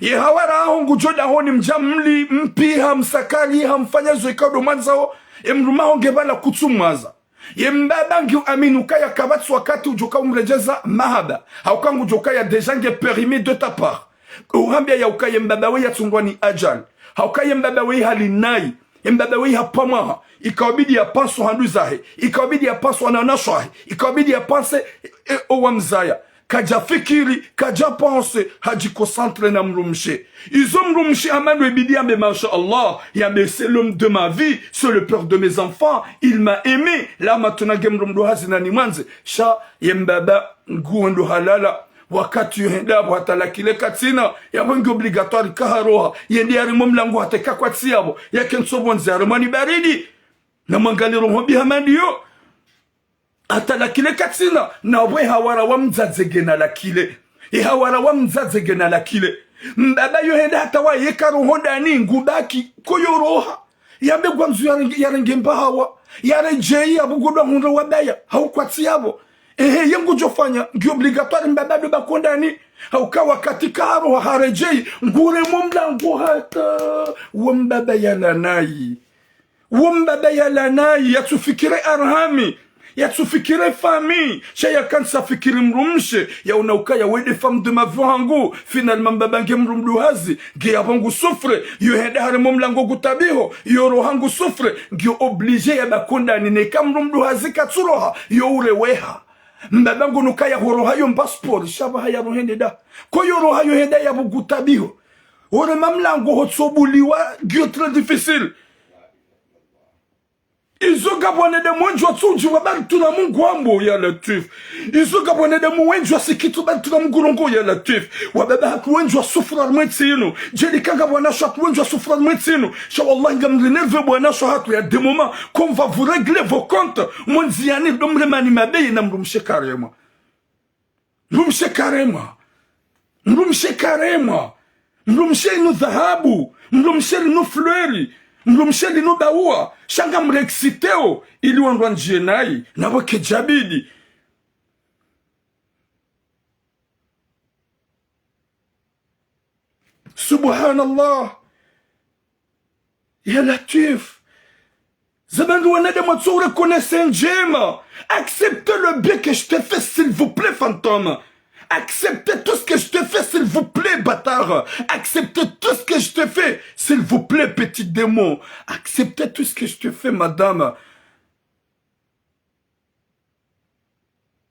Ye hawara hongu joda honi mjamli mpiha msakali hamfanya zoekado manzao emruma hongebala kutumaza ye mbaba ngi aminu kaya kabatsu wakati ujoka umrejeza mahaba haukangu joka ya dejange périmé de ta part urambia ya ukaye mbaba we yatungwani ajal haukaye mbaba we halinai mbaba we hapamaha ikawabidi ya panso handuzahe ikawabidi ya panso ananashwahe ikawabidi ya panse owamzaya kaja fikiri, kaja pense, haji concentre na mrumshe. Ils ont mrumshe amano ebidi ambe mashallah, yambe c'est l'homme de ma vie, c'est le père de mes enfants, il m'a aimé. Là maintenant gemrumdo hazina ni manze, sha yembaba nguendo halala. Wakati yuhenda watala kile katina ya wengi obligatoire kaharoha yendi ya rimomlangu hateka kwa tsiyabo ya kensobonzi ya rimani baridi na mangaliro mhobi hamandiyo atala kile katina na we hawara wa mzadzegena la kile hawara wa mzadzegena la kile mbaba yuhenda hata wa yekaru hondani ngubaki koyoroha yambe gwanzu ya rengemba hawa ya rejei abugudwa hunro wabaya haukwati yabo yengu jofanya ngi obligatoire mbaba do bakondani haukawa katika haro harejei ngure mumlango hata wambaba yalanai wambaba yalanai yatufikire arhami yatufikire famille shaya kansa fikiri mrumshe ya unaukaya wede femme de ma vangu finalement mbaba nge mrumdu hazi nge abangu souffre yo heda hare mumlango gutabiho yo rohangu souffre nge obligé ya bakondani ne kamrumdu hazi katsuroha yo ureweha mbabangu nukaya horoha yo passport shaba haya rohende da ko yo roha yo heda ya bugutabiho ore mamlango hotsobuliwa gyo très difficile Izo gabwane de mwenjwa tsuji wabali tuna mungu ambo ya latif. Izo gabwane de mwenjwa sikitu bali tuna mungu longo ya latif. Wababa hatu wenjwa sufra mwetsinu. Jelika gabwana shu hatu wenjwa sufra mwetsinu. Sha wallahi gamli nerve bwana shu hatu ya des moments qu'on va vous régler vos comptes. Mwenziani domle mani mabeye na mrumshe karema. Mrumshe karema. Mrumshe karema. Mrumshe inu dhahabu. Mrumshe inu fleury. Mrumshe inu baua. Shanga mrexiteo. Ili wandwa njienai. Na wake jabidi. Subhanallah. Ya Latif. Zabandu wanade matso reconnaissez njema. Acceptez le bien que je te fais, s'il vous plaît, fantôme. Acceptez tout ce que je te fais, s'il vous plaît, bâtard. Acceptez tout ce que je te fais, s'il vous plaît, petit démon. Acceptez tout ce que je te fais, madame.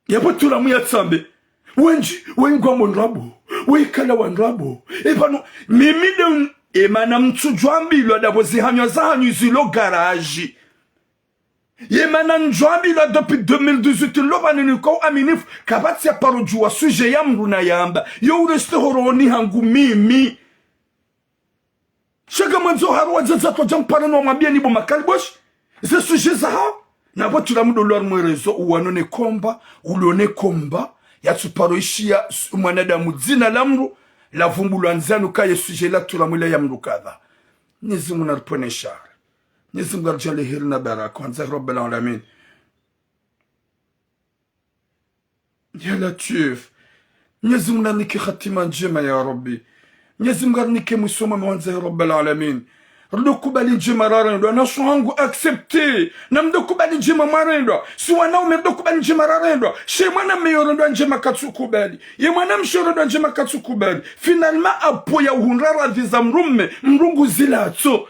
Yabo tula muya tsambe. Wenji, wengwa monrabo. Wekala wanrabo. Ebano, mimide emana mtsujwambi lo dabozi hanyo za hanyo zilo garage. Yemana njwambi la depuis 2018 loba niniko aminif kabati ya parujua suje ya mruna yamba yo ureste horoni hangu mimi shaga manzo harwa zaza to jampara no mambia ni bo makalbosh ze suje za ha na botu la mudo lor mwerezo uwanone komba ulione komba ya tuparoishia mwanadamu zina lamru la vumbulu anzanu kaye suje la tulamule ya mrukadha nizimu narpone shar نزم قرجال هيرنا بارك وانزه رب العالمين يا لطيف نزم نانيكي ختمان جمع يا ربي نزم قرنيكي مسوما وانزه رب العالمين ردوكو بالي جمع رارين انا شو هنغو اكسبتي نمدوكو بالي جمع مارين سوا ناو مردوكو بالي جمع رارين شي مانا ميورن دو انجمع كاتسوكو بالي يمانا مشورن دو انجمع كاتسوكو بالي فينالما ابو يا هنرارا دي زمرومي مرونغو زيلاتو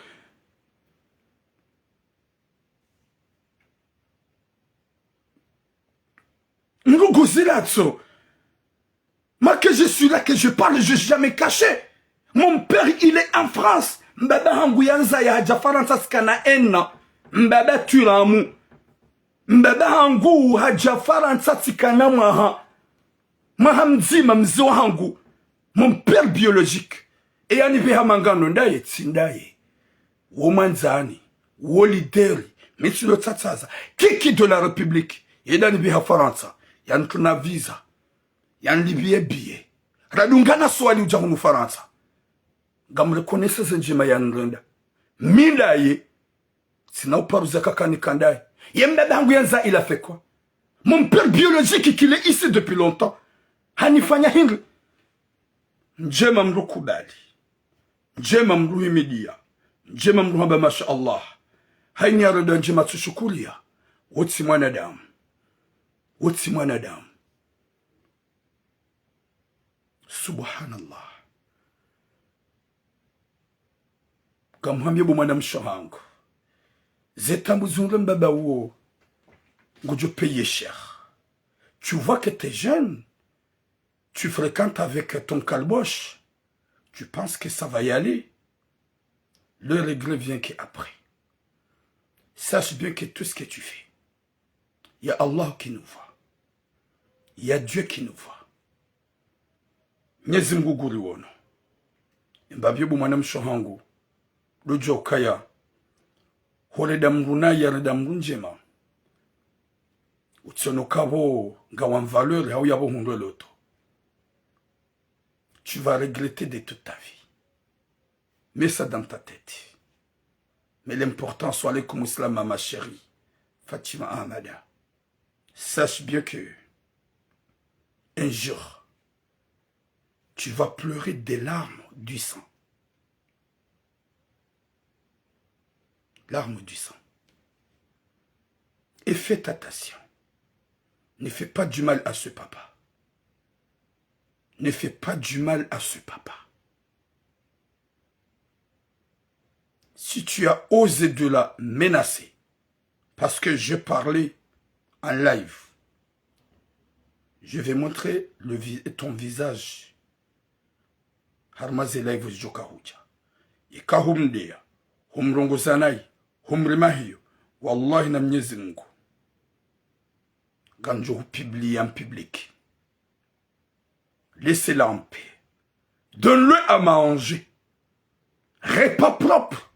Moi que je suis là, que je parle, je ne suis jamais caché. Mon père, il est en France. Mbaba hanguyanza ya hajafaransa skana enna. Mbaba turamu. Mbaba hangu hajafaransa skana maha. Mahamzima mzo hangu. Mon père biologique. Et yani beha mangano ndaye tsindaye. Womanzani. Wolideri. Mitsilo tsatsaza. Kiki de la République. Et yani beha faransa. Yan tuna visa. Yan libye biye. Radungana swali uja hunu Faransa. Gamre konese zenjima yan renda. Minda ye. Sina uparuza kakani kandaye. Yembe hangu yanza il a fait quoi? Mon père biologique qui est ici depuis longtemps. Hanifanya hingri. Njema mru kubali. Njema mru himidia. Njema mru hamba masha Allah. Haini ya renda njema tushukulia. Wotsi mwanadamu. Wotsi mwanadamu. Subhanallah. Kamwambia bu mwana mshahangu. Zetambu zungle mbaba uo. Ngojo paye cher. Tu vois que tu es jeune. Tu fréquentes avec ton calboche. Tu penses que ça va y aller. Le regret vient qu'après. Sache bien que tout ce que tu fais, il y a Allah qui nous voit. Il y a Dieu qui nous voit. Nyezi mguguri wono. Mbabye bu mwana mshohangu. Lujo kaya. Hole damruna yare damrunjema. Utsono kabo gawan valeur hau yabo hundwe loto. Tu vas regretter de toute ta vie. Mets ça dans ta tête. Mais l'important soit les comme islam ma chérie. Fatima Ahmada. Sache bien que un jour, tu vas pleurer des larmes du sang. Larmes du sang. Et faites attention. Ne fais pas du mal à ce papa. Ne fais pas du mal à ce papa. Si tu as osé de la menacer, parce que je parlais en live, je vais montrer ton visage. Harmaze live joka huja. Ika humdea. Humrongo sanai. Humrimahiyo. wallahi na Mwenyezi Mungu ganjo publie en public. Laissez-la en paix. Donne-le à manger. Repas propre.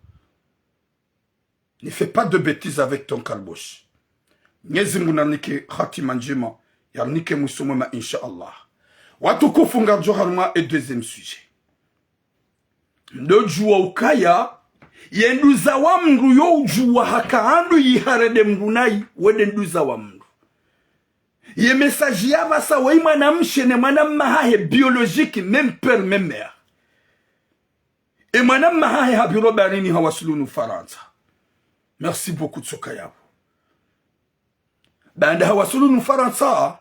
Ne fais pas de bêtises avec ton kalbosh. Mwenyezi Mungu nanike khatima njema. Yarnike musumema inshallah. Watu kufunga joharma et deuxième sujet. Ndo juwa ukaya. Yenduza wa mru yo ujuwa haka andu yiharede mrunai. Wede nduza wa mru. Ye message yava sa wa imana mshene mwana mahahe biologique même père même mère. Et mwana mahahe habiro barini hawasulunu Faransa. Merci beaucoup Tsokayabo. Banda hawasulunu Faransa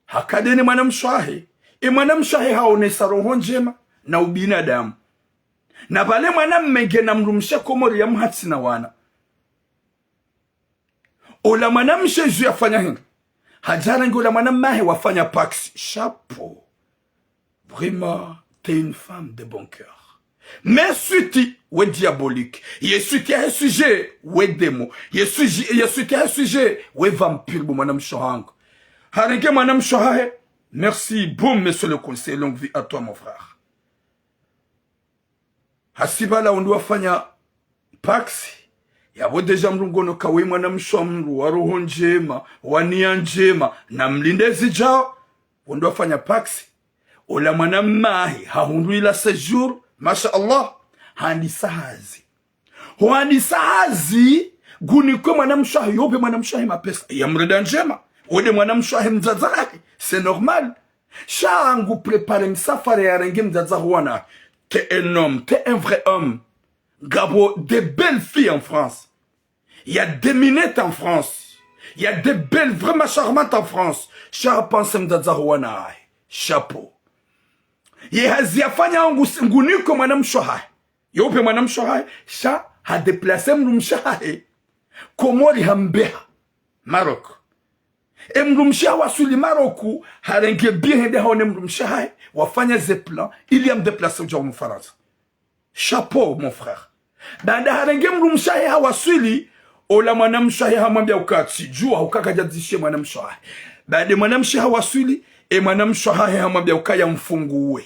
hakadene mwana mshahe. E mwana mshahe haonesa roho njema na ubinadamu. Na bale mwana mmenge na mrumshe komori ya mhatsi na wana. Ola mwana mshe juu ya fanya hingi. Hajarangi ola mwana mahe wafanya pax. Chapeau. Vraiment, t'es une femme de bon cœur. Mais suiti, ouais diabolique. Ye suiti à un sujet, ouais démon. Ye suiti à un sujet, ouais vampire, bon madame Shohang. Harengue madame Shohahe. Merci, boum, monsieur le conseiller, longue vie à toi, mon frère. Hasibala, on doit faire pax. Yabo deja mrungono kawe madame Shomru, waroho njema, wania njema, na mlinde zijao. On doit faire pax. Ola madame mahi, hahundu ila séjour. Masha Allah, handi sahazi. Handi sahazi, guniko mwanamshahi, yope mwanamshahi mapesa. Yamreda njema. Ode mwanamshahi mzazarahi. C'est normal. Shangu prepare msafari ya rengi mzazahuana. T'es un homme, t'es un vrai homme. Gabo, des belles filles en France. Il y a des minettes en France. Il y a des belles, vraiment charmantes en France. Shara pense mzazahuana. Chapeau. Ye haziafanya nguniko mwanamshahi. Yope mwanamshahi. Sha ha déplacé mwanamshahi. Komori hambeha. Maroc. E mrumshahi wasuli Maroku. Harenge bien hende haone mrumshahi. Wafanya ze plan. Il y a déplacé ujao mfaransa. Chapeau mon frère. Banda harenge mrumshahi hawasuli. Ola mwanamshahi hamambia ukati. Jua ukaka jadishe mwanamshahi. Banda mwanamshahi hawasuli. E mwanamshahi hamambia ukaya mfunguwe.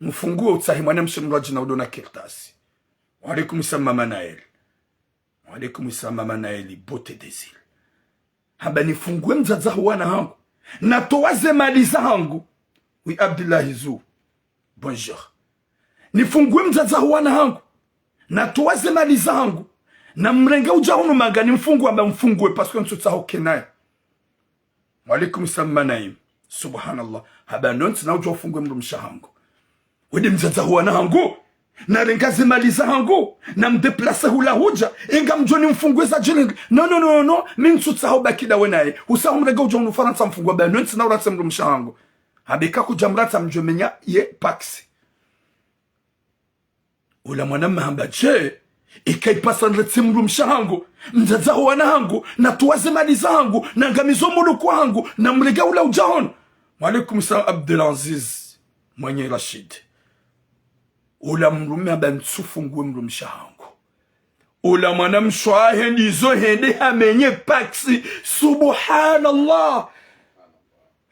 Mfunguwe utahi mwanamshahi mraji na udona kirtasi. Waalaikum salam mama Nael. Waalaikum salam mama Naeli. Beauté des îles. Haba nifunguwe mzaza wana hangu. Na towaze mali zangu. Oui, Abdullahi Zou. Bonjour. Nifunguwe mzaza wana hangu. Na towaze mali zangu. Na mrenga ujahunu manga nifunguwe amba mfunguwe. Pasko nsuta hokenaye. Waalaikum salam manaim. Subhanallah. Haba nonsi na ujua ufunguwe mrumshahangu. Wede mzaza wana hangu. Na rengaze maliza hangu. Na mdeplase hula huja. Inga mjoni mfunguwe za jilingi. No. Minsuta hau bakida wenaye. Usa umrega ujua unufaransa mfunguwe. Ba nonsi na urate mrumshahangu. Habeka kujamrata mjomenya ye paksi. Ula mwanama hamba je. Ikaipasa nrete mrumshahangu. Mzaza wana hangu. Na tuwaze maliza hangu. Na ngamizo muluku hangu. Na mrega ula ujahon. Waalaikum salam Abdelaziz. Mwenye Rashid. Ola mrume haba nsufunguwe mrumshahangu. Ola mwanamshahe nizo hende hamenye paksi. Subhanallah.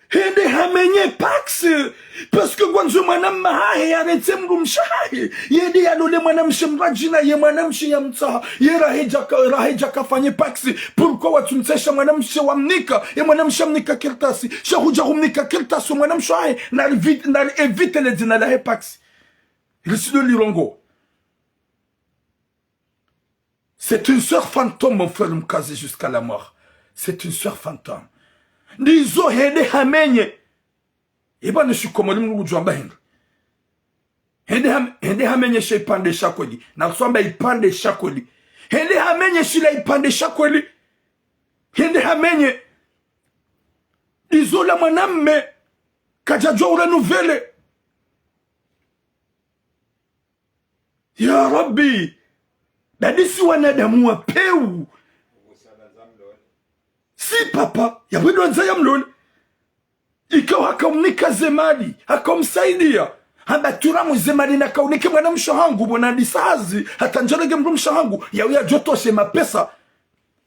Hende hamenye paksi. Parce que gwanzo mwanamahahe ya rete mrumshahe. Yede ya lole mwanamshe mrajina. Ye mwanamshe ya mtaha. Ye raheja kafanye paksi. Pourquoi watu mtesha mwanamshe wa mnika. Ye mwanamshe mnika kirtasi. Shahuja humnika kirtasi mwanamshahe. Na evite le dina lahe paksi. Risido Lirongo. C'est une sœur fantôme, mon frère Mkazi, jusqu'à la mort. C'est une sœur fantôme. Nizo hende hamenye. Eba nishu komoli mngu juamba hindi. Hende hamenye she ipande shakweli. Na kuswamba ipande shakweli. Hende hamenye shila ipande shakweli. Hende hamenye. Nizo la mwanamme. Kajajwa ura nouvelle. Ya Rabbi. Dadisi wanadamu wa peu. Si papa. Ya bwedo wanza ya mlole. Ikaw hakamnika zemali. Hakamsaidia. hamba turamu zemalina kaunike mwana mshahangu bona ndisazi hata njarege mru mshahangu ya jotoshe mapesa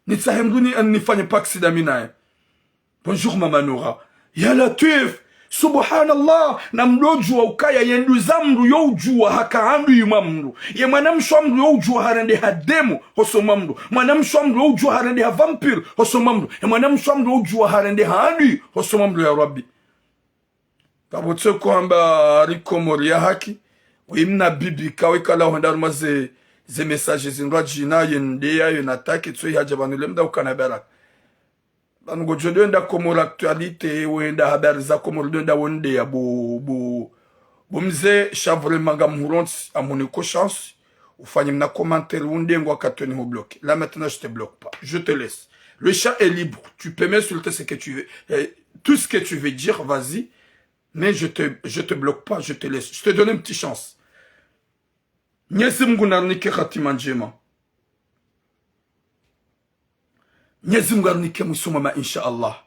nitsahemduni nifanye paksida minaye. Bonjour Mama Noura. Ya Latif, subhanallah, na mlojua ukaya yendu zamru yojua haka andu yumamru. Ye mwanamshu amru yojua harende hademu hoso mamru. Mwanamshu amru yojua harende ha vampir hoso mamru. Ye mwanamshu amru yojua harende haandi hoso mamru ya Rabbi. Kabotse kuhamba rikomori ya haki. Uimna bibi kaweka la hondaruma ze messages zinrwa jina yendeya yonatake tsui hajabanu lemda ukanaberak. Bango jodo nda komora actualité wenda habari za komora nda wonde ya mze chavre manga mhuronti amoniko chance ufanye mna commentaire wonde ngwa katoni ho bloqué. Là maintenant je te bloque pas, je te laisse. Le chat est libre, tu peux m'insulter ce que tu veux, tout ce que tu veux dire, vas-y, mais je te bloque pas, je te laisse. Je te donne une petite chance. Nyesi Mungu narnike khatima njema. Nyezi Mungu arnike musumama insha Allah.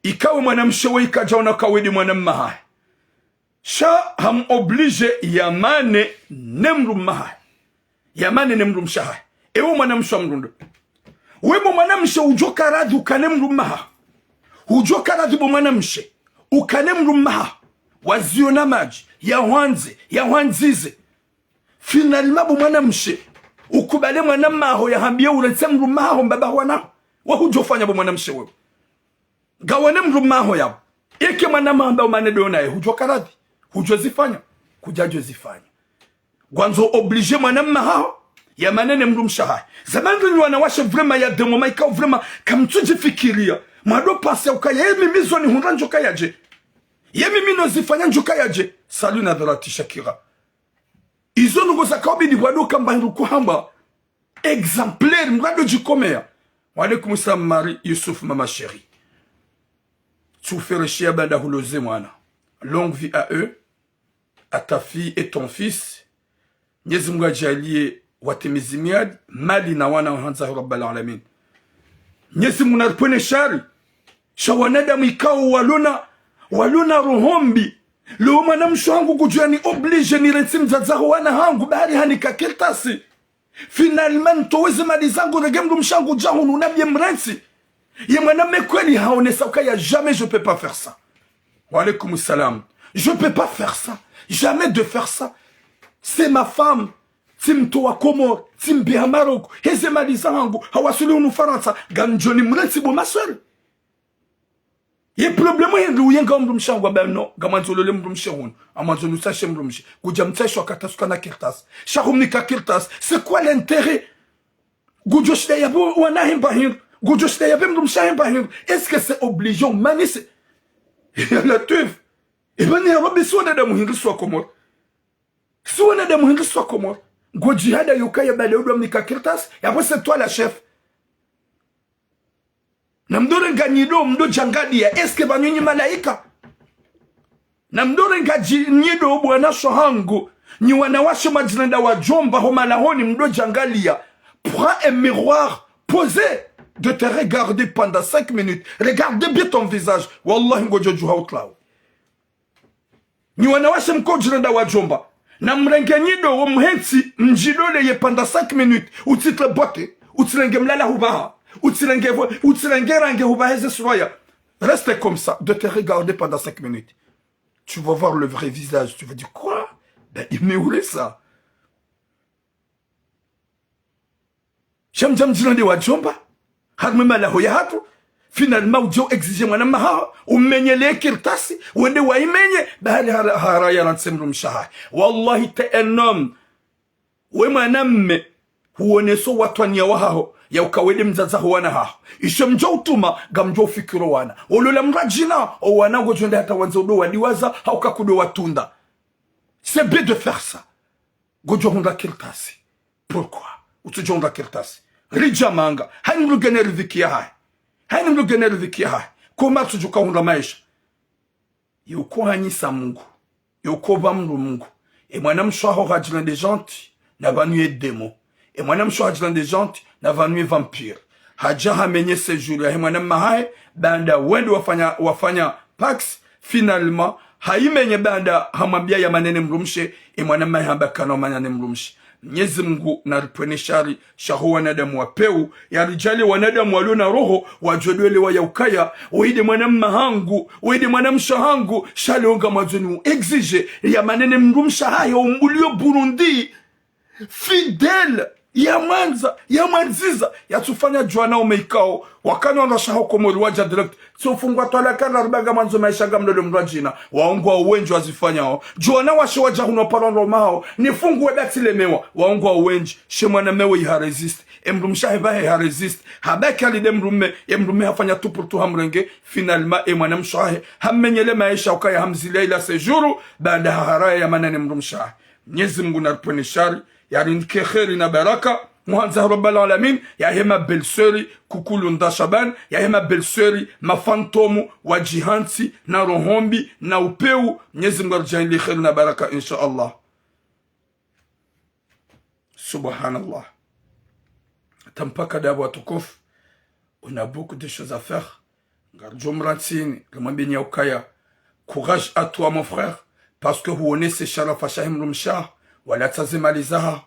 Ikawe mwanamshe we ikajaona kawedi mwanamma. Sha ham oblige yamane nemru maha. Yamane nemru mshaha. Ewo mwanamshe mrundo. Webo mwanamshe ujoka radhi ukanemru maha. Ujoka radhi bo mwanamshe ukanemru maha. Waziona maji ya wanzize. Finalement bo mwanamshe ukubale mwanamma ho yahambia uretse mru maha mbaba wana. Wahujofanya bo mwanamshe wewe. Gawane mru maho yabo. Eke mwanamma ambao manedo naye hujoka radhi. Hujozifanya. Kujajo zifanya. Gwanzo oblige mwanamma hao ya manene mru mshahai. Zamani ni wanawashe vrema ya demo maikao vrema kamtuji fikiria. Mwado pasi ya ukaya. Ye mimizo ni hunra njoka yaje. Ye mimino zifanya njoka yaje. Salu na dharati Shakira. Izo nugo za kaobi ni wado kamba hiruku hamba. Exemplaire mwado jikomea. Walaikum salam Marie Youssouf Mama chérie. Tu fais chier banda huloze mwana. Longue vie à eux, à ta fille et ton fils. Nyezi Mungu ajalie watemizimiad mali na wana hanza rabbal alamin. Nyezi Mungu narpone shari. Shawanada mikao waluna rohombi. Leo mwanamsho wangu kujua ni oblige ni rensi mzazaho wana hangu bahari hanika keltasi. Finalement toweze mali zangu regemdu mshangu jahunu nabye mrensi. Ye mwaname kweli haonesa ukaya jamais je peux pas faire ça. Wa alaykoum salam. Je peux pas faire ça. Jamais de faire ça. C'est ma femme. Timto wa Komor, timbi ha Maroko. Heze mali zangu hawasuli unu Faransa ganjoni mrensi bo maswel. Ye problème yendu uyenga mdu mshangu wa no gamanzolole mdu mshehun. Amanzolu sache mdu mshe. Kujamtesho akatasuka na kirtas. Shahumnika kirtas. C'est quoi l'intérêt? Goujoshda yabo wanahim bahir. Goujoshda yabem mdu mshahim bahir. Est-ce que c'est obligeant? Mani c'est... La teuf. Et ben ya Rabbi suwana da muhingi swa Komor. Suwana da muhingi swa Komor. Gojihada yukaya baleudu amnika kirtas. Yabo c'est toi la chef. Na mdore nganyido mdo jangadia. Eske banyonyi malaika? Na mdore nganyido bwana shohangu. Ni wanawashe majinenda wa jomba ho malahoni mdo jangalia. Prends un miroir. Posez. De te regarder pendant 5 minutes. Regardez bien ton visage. Wallahi ngojo juha utlao. Ni wanawashe mkojinenda wa jomba. Na mrengenyido wa mhensi mjidole ye pendant 5 minutes. Utitle bote. Utilenge mlala hubaha. Utilenge range hubaheze soya. Reste comme ça. De te regarder pendant 5 minutes. Tu vas voir le vrai visage. Tu vas dire quoi? Ben il me oulé ça. J'aime jilande wa jomba. Hadme malaho ya hatu. Finalement ujo exige mwanamma hao. Umenyele kirtasi. Wende wa imenye. Bahali haraya ransemru mshaha. Wallahi ta'ennom. We mwanamme. Huoneso watwania wa hao. Ya ukawede mzazaho wana hao. Ishe mjo utuma. Gamjo fikiro wana. Olole mrajina. O wana gojonde hata wanzodo wadiwaza. Hauka kudo watunda. C'est bien de faire ça. Gojo honda kirtasi. Pourquoi? Utujo honda kirtasi. Rijamanga. Hani mlugene riziki hai. Hani mlugene riziki hai. Koma tujuka honda maisha. Yuko hanyisa Mungu. Yuko vamru Mungu. E mwanamsho hajila de janti. Na vanuye demo. E mwanamsho hajila de janti. Na vanuye vampire. Haja hamenye sejuri. E mwanamma hai. Banda wende wafanya pax. Finalement. haimenye banda hamwambia ya manene mrumshe imwanama hambakana manene mrumshe. Mwenyezi Mungu na ripwene shari shahu wanadamu wapeu ya rijali wanadamu walio na roho wajodwele wa yaukaya uide mwanamma hangu uide mwanamsha hangu shali onga mwazoni exige ya manene mrumsha haya umbulio Burundi fidele ya manza ya manziza ya tufanya juana umeikao wakana wanashaho komori waja direct tufungwa tola kana rubaga manzo maisha gamdo mrajina waongo uwenji wazifanyao juana washe waja hunopalon mao nifungwe batilemewa waongo uwenji shemwana mewe ya resist emrumsha hebahe ya resist habaki alide emrume hafanya tupurtu hamrenge finalement emwana mshahe hamenyele maisha ukaya hamzile ila sejuru baada haraya ya manane mrumsha. Mwenyezi Mungu na ripwene shari yarinike kheri na baraka muhanza rabbal alamin ya hema belseri kukulu ndashaban ya hema belseri mafantomu wa jihansi na rohombi na upeu. Mwenyezi Mungu arjaini kheri na baraka insha Allah. Subhanallah. Tampaka dawa tukufu. On a beaucoup de choses à faire. Garjomratine, le ukaya. Courage à toi mon frère parce que vous connaissez Sharaf Shahim Rumshah wala tazimalizaha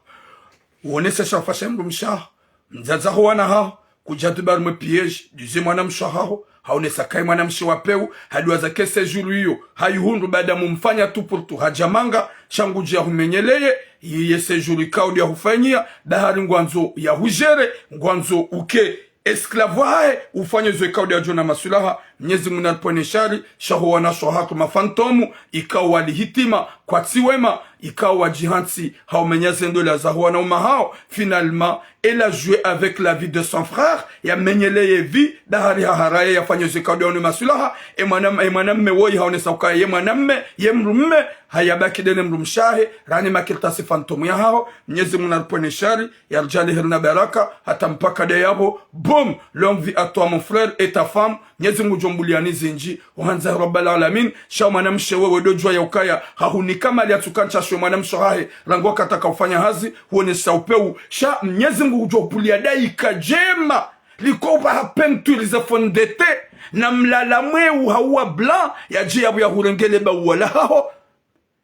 uonese shafashe mrumsha mzazaho wanaha kujatubar mpiege dize mwana mshahaho haonesa kai mwana mshiwapeu hadi zake sejuru hiyo hayuhundu baada mumfanya tu portu hajamanga shangujia humenyeleye yiye sejuru kaudi ya hufanyia bahari ngwanzo ya hujere ngwanzo uke esclavae ufanye zwe kaudi ya jona masulaha. Mwenyezi Mungu alipone shari shaho wana shohatu mafantomu ikawa walihitima kwa tiwema ikawa wajihansi hao menyeze ndola za wana umahao. Finalement elle a joué avec la vie de son frère ya menyeleye vi bahari haraye yafanye zwe kaudi ya jona masulaha emanamme woi haonesa ukaya yemanamme yemrumme hayabaki dene mrumshahe rani makiltasi fantomu ya hao. Mwenyezi Mungu alipone shari ya rjali hirna baraka hata mpaka de yabo boum longue vie à toi mon frère et ta femme. Mwenyezi Mungu jombuliani zinji uhanza rabbal alamin sha mwanamshe wewe dojwa ya ukaya hahuni kama aliatukancha shwe mwanamshe hahe rango kataka ufanya hazi huone saupeu sha. Mwenyezi Mungu jombulia daika jema likoba hapenturi za fondete na mlala mweu hawa blanc ya jiabu ya hurengele ba wala hao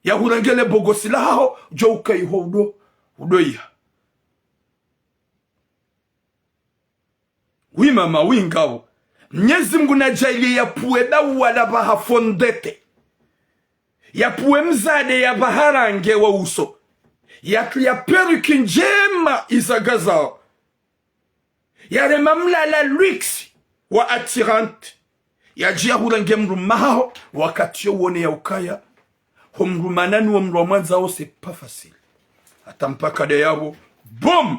ya hurengele bogosila hao jo ukai hodo udoya wi mama wingao. Mwenyezi Mungu na jaili ya pueda wala baha fondete ya puwe mzade ya baharange wa uso ya peruki njema izagazao ya rema mlala luxe wa attirante ya jia hurange mrumaho wakati yo uone ya ukaya humrumanani wa mrumanza o c'est pas facile hata mpaka de yabo boom